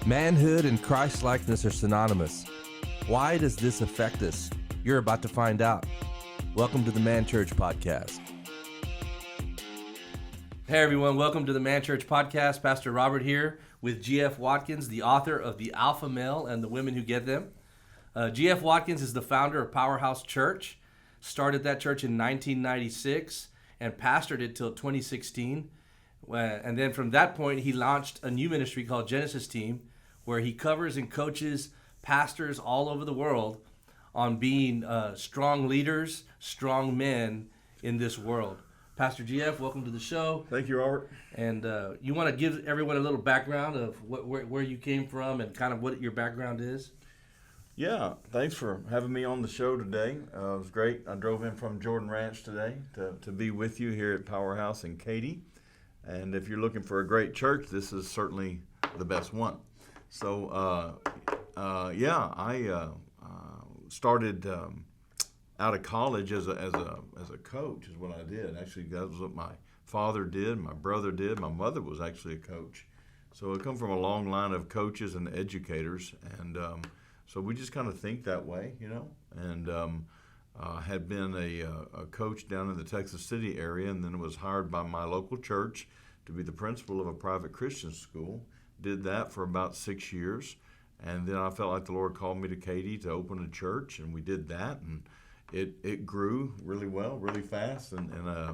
Manhood and Christ-likeness are synonymous. Why does this affect us? You're about to find out. Welcome to the ManChurch podcast. Hey everyone, welcome to the ManChurch podcast. Pastor Robert here with G.F. Watkins, the author of The Alpha Male and the Women Who Get Them. G.F. Watkins is the founder of Powerhouse Church, started that church in 1996 and pastored it till 2016. And then from that point, he launched a new ministry called Genesis Team, where he covers and coaches pastors all over the world on being strong leaders, strong men in this world. Pastor GF, welcome to the show. Thank you, Robert. And you want to give everyone a little background of where you came from and kind of what your background is? Yeah, thanks for having me on the show today. It was great. I drove in from Jordan Ranch today to be with you here at Powerhouse in Katy. And if you're looking for a great church, this is certainly the best one. So, I started out of college as a coach is what I did. Actually, that was what my father did, my brother did. My mother was actually a coach. So I come from a long line of coaches and educators, and so we just kind of think that way, you know. And had been a coach down in the Texas City area, and then was hired by my local church to be the principal of a private Christian school. Did that for about 6 years, and then I felt like the Lord called me to Katy to open a church, and we did that, and it grew really well, really fast, and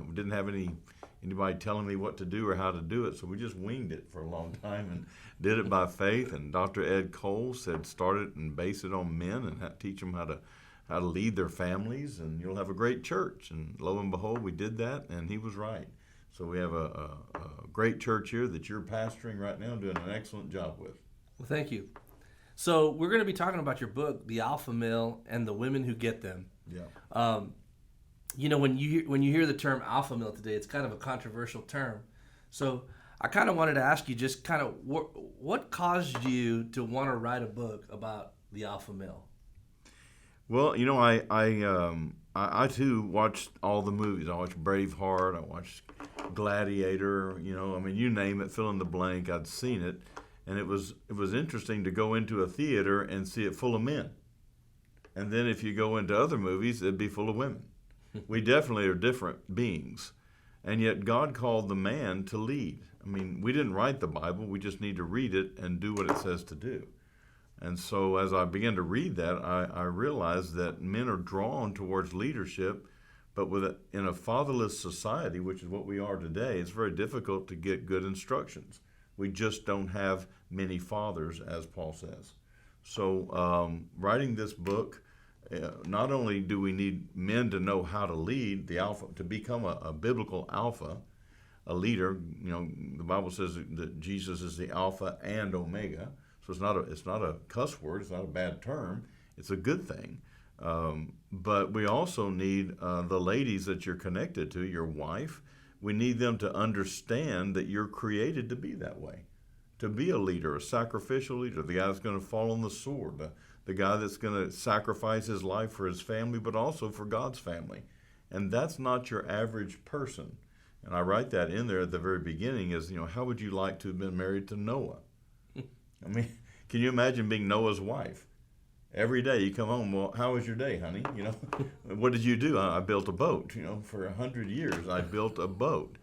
we didn't have anybody telling me what to do or how to do it, so we just winged it for a long time and did it by faith. And Dr. Ed Cole said, start it and base it on men and teach them how to lead their families, and you'll have a great church. And lo and behold, we did that, and he was right. So we have a great church here that you're pastoring right now, doing an excellent job with. Well, thank you. So we're going to be talking about your book, The Alpha Male and the Women Who Get Them. Yeah. When you hear the term alpha male today, it's kind of a controversial term. So I kind of wanted to ask you just kind of what caused you to want to write a book about the alpha male? Well, you know, I too watched all the movies. I watched Braveheart. I watched Gladiator. You know, I mean, you name it, fill in the blank. I'd seen it, and it was interesting to go into a theater and see it full of men. And then if you go into other movies, it'd be full of women. We definitely are different beings, and yet God called the man to lead. I mean, we didn't write the Bible. We just need to read it and do what it says to do. And so as I began to read that, I realized that men are drawn towards leadership, but in a fatherless society, which is what we are today, it's very difficult to get good instructions. We just don't have many fathers, as Paul says. So writing this book, not only do we need men to know how to lead, the alpha, to become a biblical alpha, a leader. You know, the Bible says that Jesus is the Alpha and Omega. So it's not a cuss word. It's not a bad term. It's a good thing. But we also need the ladies that you're connected to, your wife. We need them to understand that you're created to be that way, to be a leader, a sacrificial leader, the guy that's going to fall on the sword, the guy that's going to sacrifice his life for his family, but also for God's family. And that's not your average person. And I write that in there at the very beginning is, you know, how would you like to have been married to Noah? I mean, can you imagine being Noah's wife? Every day you come home, well, how was your day, honey? You know, what did you do? I built a boat. You know, for 100 years I built a boat.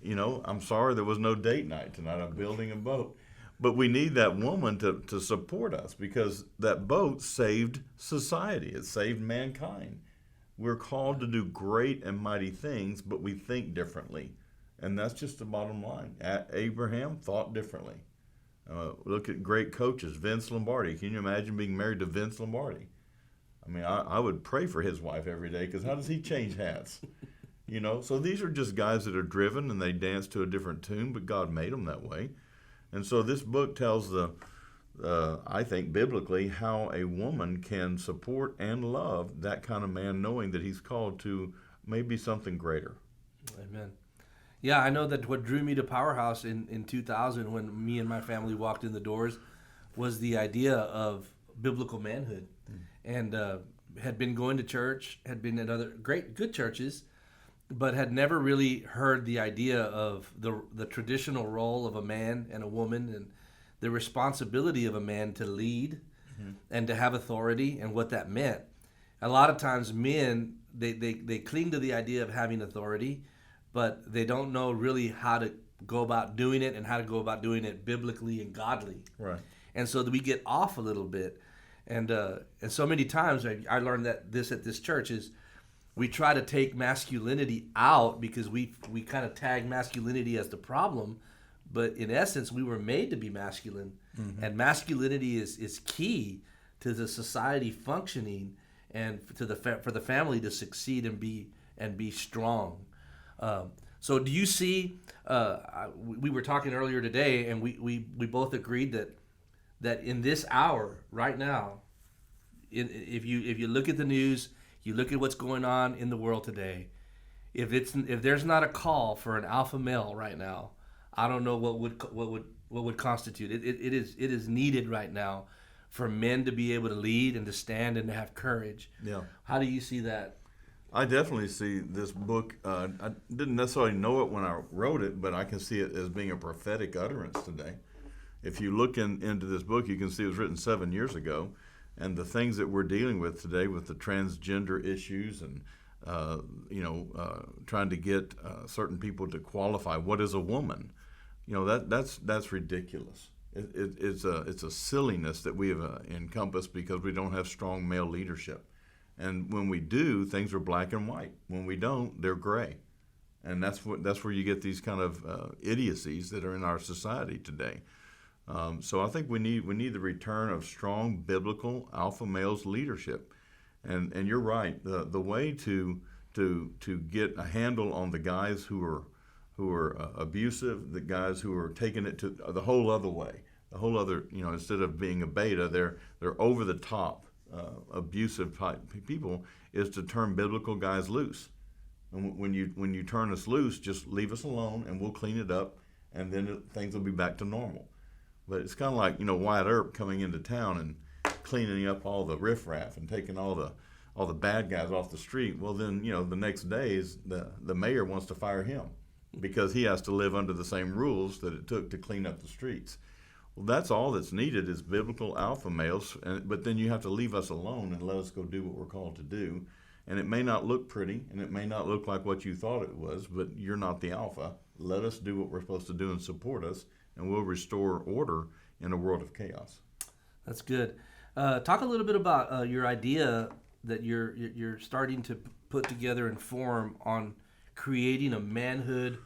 You know, I'm sorry there was no date night tonight. I'm building a boat. But we need that woman to support us, because that boat saved society. It saved mankind. We're called to do great and mighty things, but we think differently. And that's just the bottom line. Abraham thought differently. Look at great coaches, Vince Lombardi. Can you imagine being married to Vince Lombardi? I mean, I would pray for his wife every day, because how does he change hats? You know, so these are just guys that are driven and they dance to a different tune, but God made them that way. And so this book tells I think biblically, how a woman can support and love that kind of man, knowing that he's called to maybe something greater. Amen. Yeah, I know that what drew me to Powerhouse in 2000, when me and my family walked in the doors, was the idea of biblical manhood. And had been going to church, had been at other good churches, but had never really heard the idea of the traditional role of a man and a woman, and the responsibility of a man to lead and to have authority and what that meant. A lot of times men, they cling to the idea of having authority, but they don't know really how to go about doing it and how to go about doing it biblically and godly. Right. And so we get off a little bit. And so many times I learned that this at this church is we try to take masculinity out because we kind of tag masculinity as the problem. But in essence, we were made to be masculine. And masculinity is key to the society functioning and for the family to succeed and be strong. So do you see, we were talking earlier today, and we both agreed that in this hour right now, if you look at the news, you look at what's going on in the world today, if there's not a call for an alpha male right now, I don't know what would constitute it. It is needed right now for men to be able to lead and to stand and to have courage. Yeah. How do you see that? I definitely see this book. I didn't necessarily know it when I wrote it, but I can see it as being a prophetic utterance today. If you look into this book, you can see it was written 7 years ago, and the things that we're dealing with today with the transgender issues and trying to get certain people to qualify what is a woman. That's ridiculous. It's a silliness that we have encompassed because we don't have strong male leadership. And when we do, things are black and white. When we don't, they're gray. And that's where you get these kind of idiocies that are in our society today. So I think we need the return of strong biblical alpha males leadership. And you're right. The way to get a handle on the guys who are abusive, the guys who are taking it to the whole other way, the whole other, instead of being a beta, they're over the top. Abusive type people, is to turn biblical guys loose. And when you turn us loose, just leave us alone and we'll clean it up, and then things will be back to normal. But it's kind of like Wyatt Earp coming into town and cleaning up all the riffraff and taking all the bad guys off the street. Well, then the next day is the mayor wants to fire him because he has to live under the same rules that it took to clean up the streets. Well, that's all that's needed is biblical alpha males, but then you have to leave us alone and let us go do what we're called to do. And it may not look pretty, and it may not look like what you thought it was, but you're not the alpha. Let us do what we're supposed to do and support us, and we'll restore order in a world of chaos. That's good. Talk a little bit about your idea that you're starting to put together and form on creating a manhood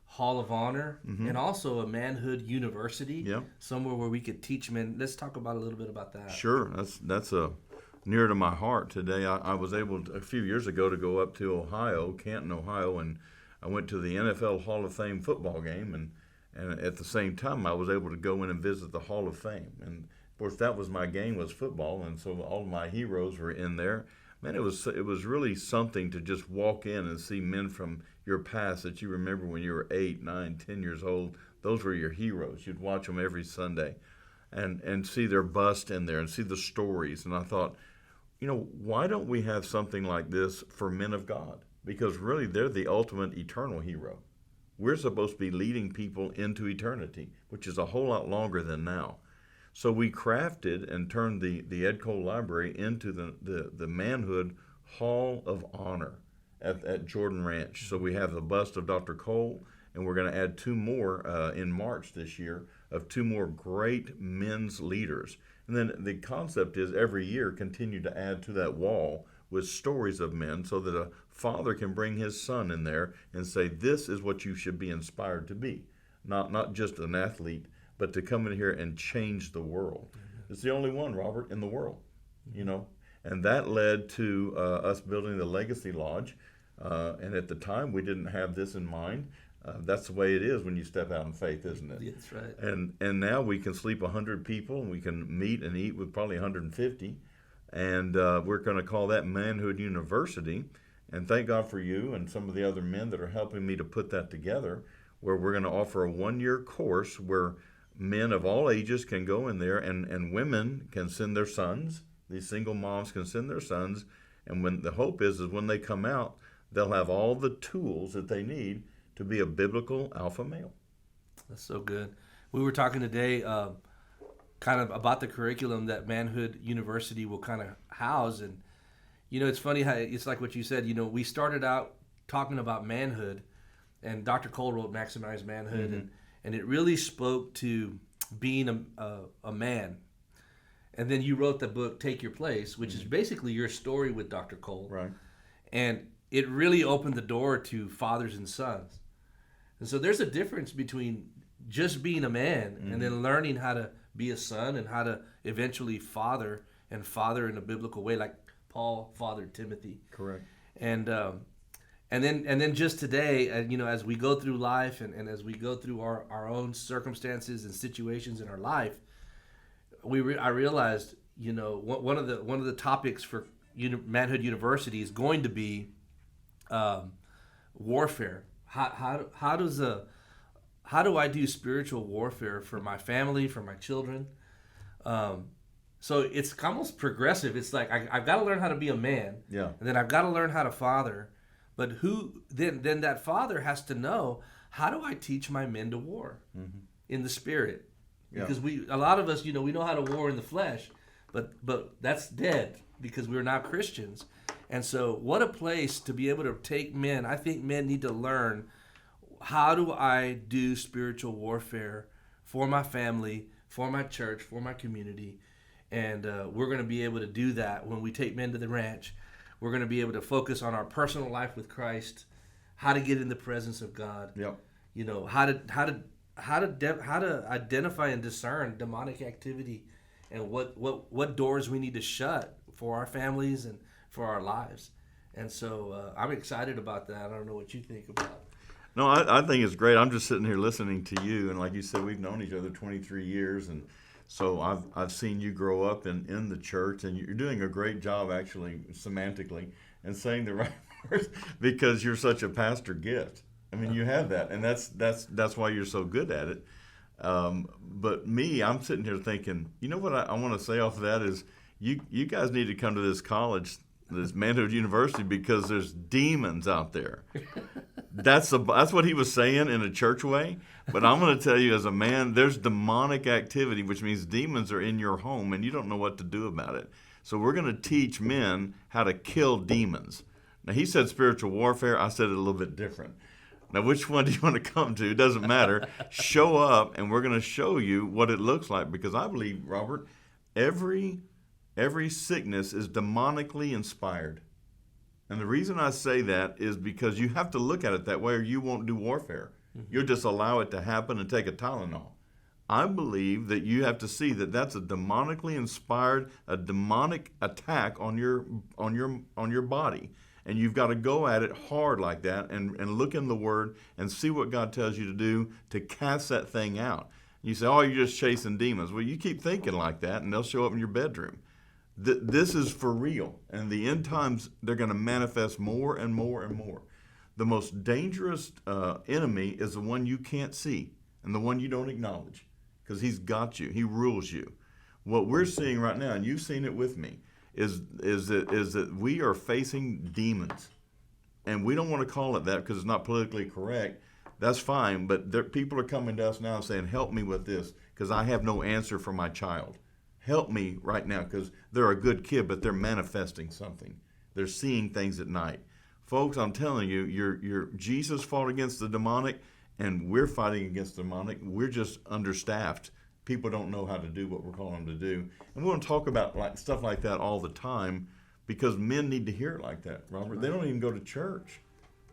Hall of Honor and also a manhood university, somewhere where we could teach men. Let's talk about a little bit about that. Sure, that's near to my heart today. I was able a few years ago to go up to Ohio, Canton, Ohio, and I went to the NFL Hall of Fame football game, and at the same time I was able to go in and visit the Hall of Fame. And of course that was my game, was football, and so all of my heroes were in there. Man, it was really something to just walk in and see men from your past that you remember when you were 8, 9, 10 years old. Those were your heroes. You'd watch them every Sunday and see their bust in there and see the stories. And I thought, why don't we have something like this for men of God? Because really they're the ultimate eternal hero. We're supposed to be leading people into eternity, which is a whole lot longer than now. So we crafted and turned the Ed Cole Library into the Manhood Hall of Honor at Jordan Ranch. So we have the bust of Dr. Cole, and we're going to add 2 more in March this year of 2 more great men's leaders. And then the concept is every year continue to add to that wall with stories of men so that a father can bring his son in there and say, this is what you should be inspired to be. Not just an athlete, but to come in here and change the world. It's the only one, Robert, in the world, And that led to us building the Legacy Lodge. And at the time, we didn't have this in mind. That's the way it is when you step out in faith, isn't it? That's right. And now we can sleep 100 people, and we can meet and eat with probably 150. And we're going to call that Manhood University. And thank God for you and some of the other men that are helping me to put that together, where we're going to offer a 1-year course where men of all ages can go in there, and women can send their sons. These single moms can send their sons. And when the hope is when they come out, they'll have all the tools that they need to be a biblical alpha male. That's so good. We were talking today kind of about the curriculum that Manhood University will kind of house. And it's funny how it's like what you said. We started out talking about manhood, and Dr. Cole wrote Maximize Manhood, and it really spoke to being a man. And then you wrote the book Take Your Place, which is basically your story with Dr. Cole. Right. And it really opened the door to fathers and sons. And so there's a difference between just being a man and then learning how to be a son and how to eventually father in a biblical way, like Paul fathered Timothy. Correct. And then just today, as we go through life and as we go through our own circumstances and situations in our life, I realized, one of the topics for Manhood University is going to be warfare. How do I do spiritual warfare for my family, for my children? So it's almost progressive. It's like I've got to learn how to be a man, yeah, and then I've got to learn how to father. But then that father has to know, how do I teach my men to war in the spirit? Because a lot of us, we know how to war in the flesh, but that's dead because we're not Christians. And so what a place to be able to take men. I think men need to learn, how do I do spiritual warfare for my family, for my church, for my community? And we're going to be able to do that when we take men to the ranch. We're going to be able to focus on our personal life with Christ, how to get in the presence of God. Yep. How to identify and discern demonic activity, and what doors we need to shut for our families and for our lives. And so I'm excited about that. I don't know what you think about it. No, I think it's great. I'm just sitting here listening to you, and like you said, we've known each other 23 years, and so I've seen you grow up in the church, and you're doing a great job actually semantically and saying the right words, because you're such a pastor gift. I mean, you have that, and that's why you're so good at it. But me, I'm sitting here thinking, what I want to say off of that is, you guys need to come to this college, this Manhood University, because there's demons out there. That's what he was saying in a church way. But I'm going to tell you, as a man, there's demonic activity, which means demons are in your home, and you don't know what to do about it. So we're going to teach men how to kill demons. Now, he said spiritual warfare. I said it a little bit different. Now, which one do you want to come to? It doesn't matter. Show up, and we're going to show you what it looks like. Because I believe, Robert, every sickness is demonically inspired. And the reason I say that is because you have to look at it that way, or you won't do warfare. You'll just allow it to happen and take a Tylenol. I believe that you have to see that that's a demonically inspired, a demonic attack on your body. And you've got to go at it hard like that and look in the Word and see what God tells you to do to cast that thing out. You say, you're just chasing demons. Well, you keep thinking like that, and they'll show up in your bedroom. This is for real. And the end times, they're going to manifest more and more and more. The most dangerous enemy is the one you can't see and the one you don't acknowledge, because he's got you. He rules you. What we're seeing right now, and you've seen it with me, is that we are facing demons. And we don't want to call it that because it's not politically correct. That's fine, but people are coming to us now and saying, help me with this because I have no answer for my child. Help me right now, because they're a good kid, but they're manifesting something. They're seeing things at night. Folks, I'm telling you, Jesus fought against the demonic, and we're fighting against the demonic. We're just understaffed. People don't know how to do what we're calling them to do. And we want to talk about stuff like that all the time, because men need to hear it like that, Robert. They don't even go to church.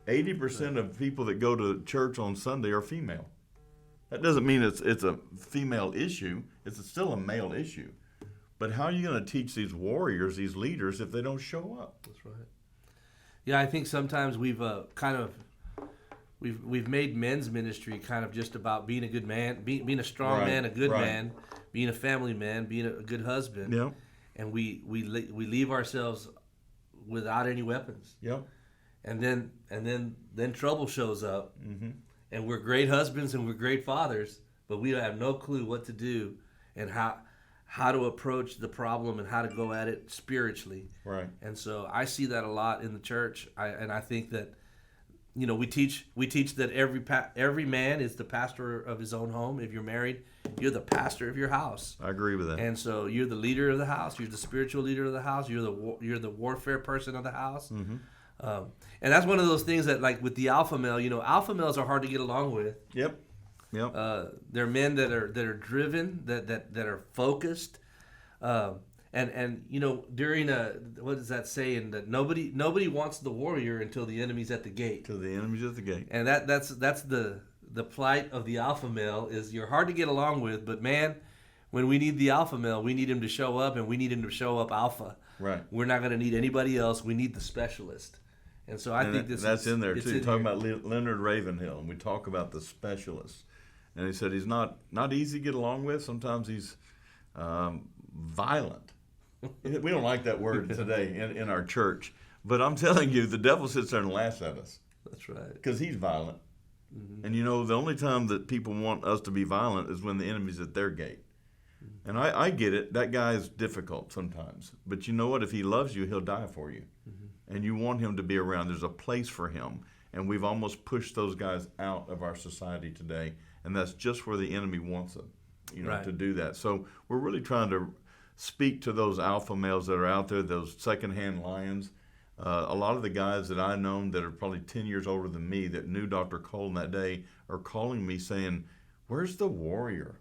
80% of people that go to church on Sunday are female. That doesn't mean it's a female issue. It's still a male issue. But how are you going to teach these warriors, these leaders, if they don't show up? That's right. Yeah, I think sometimes we've made men's ministry kind of just about being a good man, being a strong man, a good man, being a family man, being a good husband. Yeah. And we leave ourselves without any weapons. Yeah. And then trouble shows up, and we're great husbands and we're great fathers, but we have no clue what to do and how to approach the problem and how to go at it spiritually. Right. And so I see that a lot in the church, and I think that we teach that every man is the pastor of his own home. If you're married, you're the pastor of your house. I agree with that. And so you're the leader of the house. You're the spiritual leader of the house. You're the warfare person of the house. Mm-hmm. And that's one of those things that, like with the alpha male, alpha males are hard to get along with. Yep. They're men that are driven, that are focused. And during what does that saying, that nobody wants the warrior until the enemy's at the gate. Till the enemy's at the gate. And that's the plight of the alpha male, is you're hard to get along with, but man, when we need the alpha male, we need him to show up, and we need him to show up alpha. Right. We're not going to need anybody else. We need the specialist. And so I think that's in there too. Talking about Leonard Ravenhill, and we talk about the specialist, and he said he's not easy to get along with. Sometimes he's violent. We don't like that word today in our church, but I'm telling you, the devil sits there and laughs at us. That's right. Because he's violent. Mm-hmm. And the only time that people want us to be violent is when the enemy's at their gate. Mm-hmm. And I get it. That guy is difficult sometimes. But you know what? If he loves you, he'll die for you. Mm-hmm. And you want him to be around. There's a place for him. And we've almost pushed those guys out of our society today. And that's just where the enemy wants them, right, to do that. So we're really trying to speak to those alpha males that are out there, those secondhand lions. A lot of the guys that I know that are probably 10 years older than me that knew Dr. Cole that day are calling me saying, "Where's the warrior?"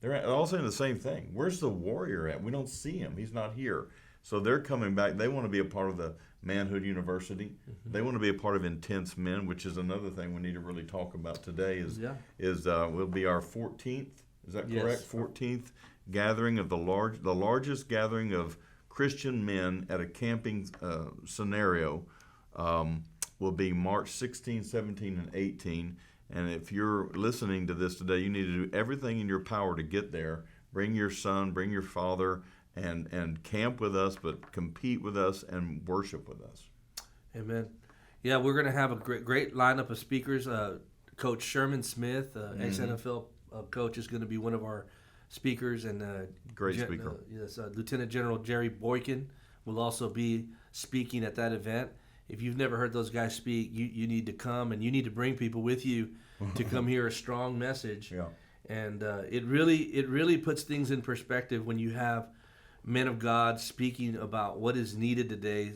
They're all saying the same thing. Where's the warrior at? We don't see him. He's not here. So they're coming back. They want to be a part of the Manhood University. Mm-hmm. They want to be a part of Intense Men, which is another thing we need to really talk about today. Will be our 14th. Is that correct? Yes. 14th gathering of the largest gathering of Christian men at a camping scenario will be March 16, 17, and 18. And if you're listening to this today, you need to do everything in your power to get there. Bring your son, bring your father, and camp with us, but compete with us and worship with us. Amen. Yeah, we're going to have a great lineup of speakers. Coach Sherman Smith, ex-NFL coach, is going to be one of our speakers, and great speaker. Lieutenant General Jerry Boykin will also be speaking at that event. If you've never heard those guys speak, you need to come, and you need to bring people with you to come hear a strong message. Yeah. And it really puts things in perspective when you have men of God speaking about what is needed today,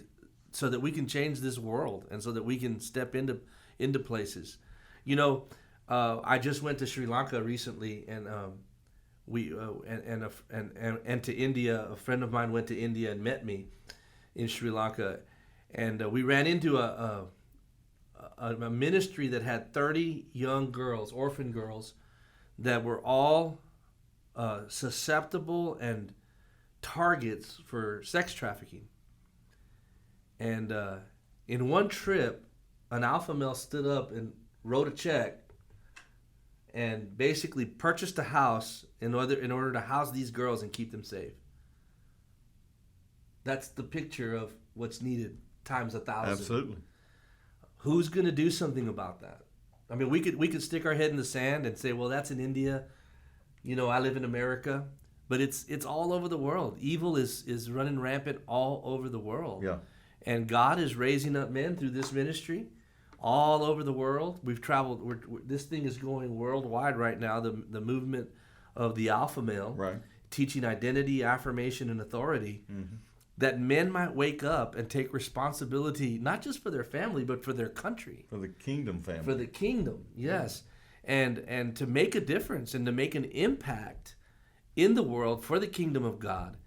so that we can change this world, and so that we can step into places. I just went to Sri Lanka recently, and and to India. A friend of mine went to India and met me in Sri Lanka, and we ran into a ministry that had 30 young girls, orphan girls, that were all susceptible and targets for sex trafficking. And in one trip, an alpha male stood up and wrote a check and basically purchased a house in order to house these girls and keep them safe. That's the picture of what's needed times 1,000. Absolutely. Who's going to do something about that? I mean, we could stick our head in the sand and say, well, that's in India. I live in America. But it's all over the world. Evil is running rampant all over the world. Yeah. And God is raising up men through this ministry all over the world. We've traveled. This thing is going worldwide right now. The movement of the alpha male, right, teaching identity, affirmation, and authority. Mm-hmm. That men might wake up and take responsibility, not just for their family, but for their country. For the kingdom family. For the kingdom, yes. Yeah. And to make a difference and to make an impact in the world for the kingdom of God.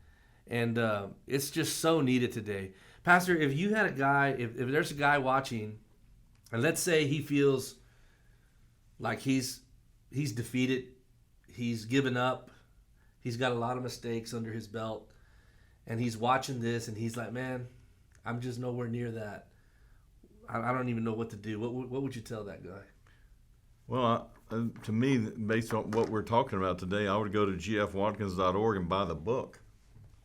And it's just so needed today. Pastor, if you had a guy, if there's a guy watching, and let's say he feels like he's defeated, he's given up, he's got a lot of mistakes under his belt, and he's watching this, and he's like, man, I'm just nowhere near that. I don't even know what to do. What would you tell that guy? Well, to me, based on what we're talking about today, I would go to gfwatkins.org and buy the book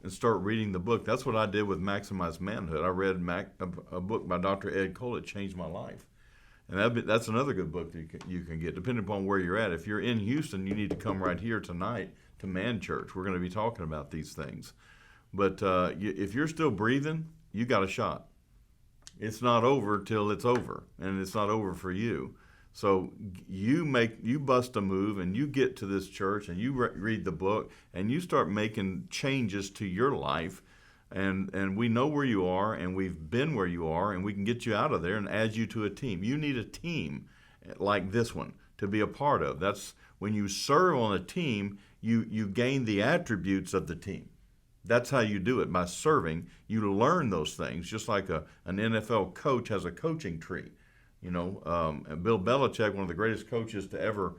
and start reading the book. That's what I did with Maximize Manhood. I read a book by Dr. Ed Cole. It changed my life. And that's another good book that you can get, depending upon where you're at. If you're in Houston, you need to come right here tonight to ManChurch. We're going to be talking about these things. But if you're still breathing, you got a shot. It's not over till it's over, and it's not over for you. So you bust a move, and you get to this church, and you read the book, and you start making changes to your life, and we know where you are, and we've been where you are, and we can get you out of there and add you to a team. You need a team like this one to be a part of. That's when you serve on a team, you gain the attributes of the team. That's how you do it, by serving. You learn those things, just like an NFL coach has a coaching tree. Bill Belichick, one of the greatest coaches to ever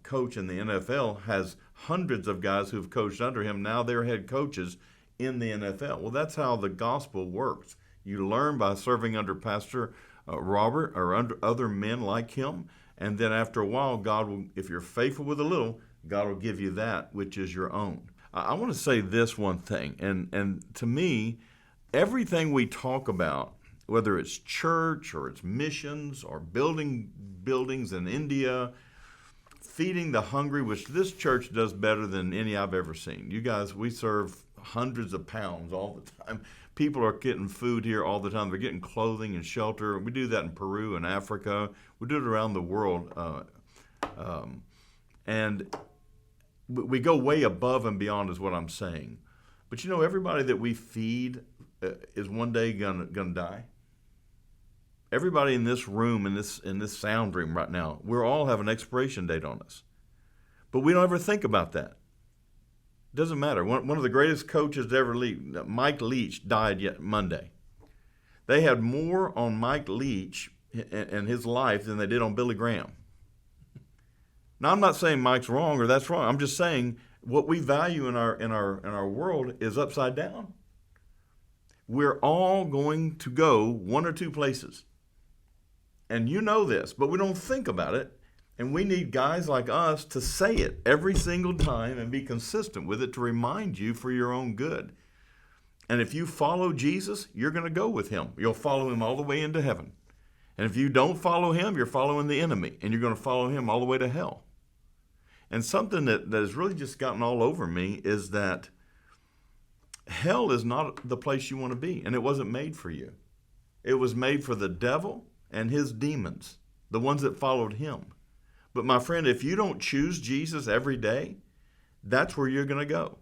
coach in the NFL, has hundreds of guys who've coached under him. Now they're head coaches in the NFL. Well, that's how the gospel works. You learn by serving under Pastor Robert or under other men like him, and then after a while, God will, if you're faithful with a little, God will give you that which is your own. I want to say this one thing, and to me, everything we talk about, whether it's church or it's missions or building buildings in India, feeding the hungry, which this church does better than any I've ever seen. You guys, we serve hundreds of pounds all the time. People are getting food here all the time. They're getting clothing and shelter. We do that in Peru and Africa. We do it around the world. And we go way above and beyond is what I'm saying. But everybody that we feed is one day gonna die. Everybody in this room, in this sound room right now, we're all have an expiration date on us. But we don't ever think about that. It doesn't matter. One of the greatest coaches to ever lead, Mike Leach, died yet Monday. They had more on Mike Leach and his life than they did on Billy Graham. Now, I'm not saying Mike's wrong or that's wrong. I'm just saying what we value in our world is upside down. We're all going to go one or two places. And you know this, but we don't think about it. And we need guys like us to say it every single time and be consistent with it to remind you for your own good. And if you follow Jesus, you're going to go with him. You'll follow him all the way into heaven. And if you don't follow him, you're following the enemy, and you're going to follow him all the way to hell. And something that has really just gotten all over me is that hell is not the place you want to be, and it wasn't made for you. It was made for the devil and his demons, the ones that followed him. But my friend, if you don't choose Jesus every day, that's where you're going to go.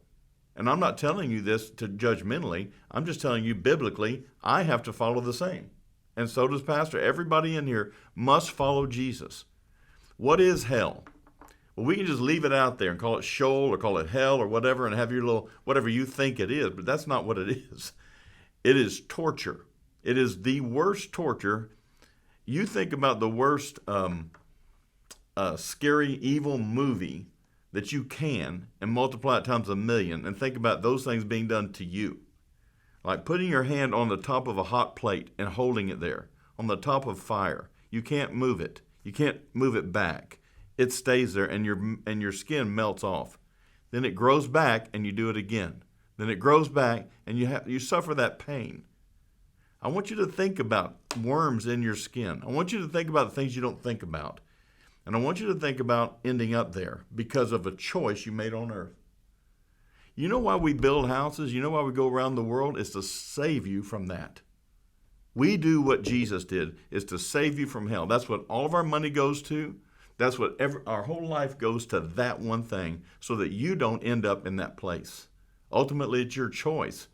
And I'm not telling you this to judgmentally. I'm just telling you biblically, I have to follow the same. And so does Pastor. Everybody in here must follow Jesus. What is hell? Well, we can just leave it out there and call it Sheol or call it hell or whatever and have your little, whatever you think it is, but that's not what it is. It is torture. It is the worst torture. You think about the worst scary, evil movie that you can and multiply it times 1,000,000 and think about those things being done to you. Like putting your hand on the top of a hot plate and holding it there on the top of fire. You can't move it. You can't move it back. It stays there and your skin melts off. Then it grows back and you do it again. Then it grows back and you suffer that pain. I want you to think about worms in your skin. I want you to think about the things you don't think about. And I want you to think about ending up there because of a choice you made on earth. You know why we build houses? You know why we go around the world? It's to save you from that. We do what Jesus did, is to save you from hell. That's what all of our money goes to. That's what our whole life goes to, that one thing, so that you don't end up in that place. Ultimately, it's your choice.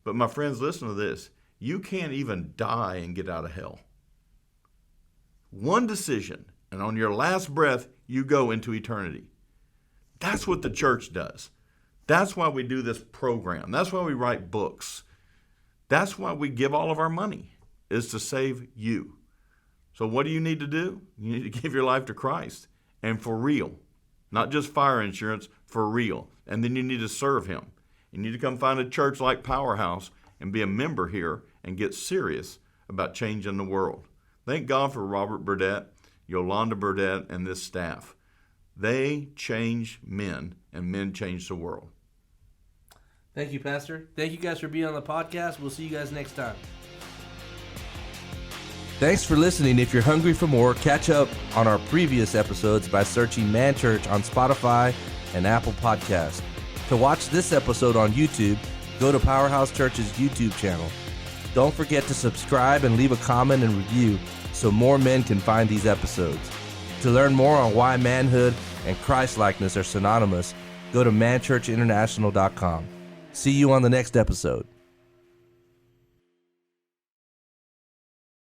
But my friends, listen to this. You can't even die and get out of hell. One decision, and on your last breath, you go into eternity. That's what the church does. That's why we do this program. That's why we write books. That's why we give all of our money, is to save you. So what do you need to do? You need to give your life to Christ, and for real. Not just fire insurance, for real. And then you need to serve him. You need to come find a church like Powerhouse and be a member here and get serious about changing the world. Thank God for Robert Burdett, Yolanda Burdett, and this staff. They change men, and men change the world. Thank you, Pastor. Thank you guys for being on the podcast. We'll see you guys next time. Thanks for listening. If you're hungry for more, catch up on our previous episodes by searching ManChurch on Spotify and Apple Podcasts. To watch this episode on YouTube, go to Powerhouse Church's YouTube channel. Don't forget to subscribe and leave a comment and review so more men can find these episodes. To learn more on why manhood and Christ-likeness are synonymous, go to manchurchinternational.com. See you on the next episode.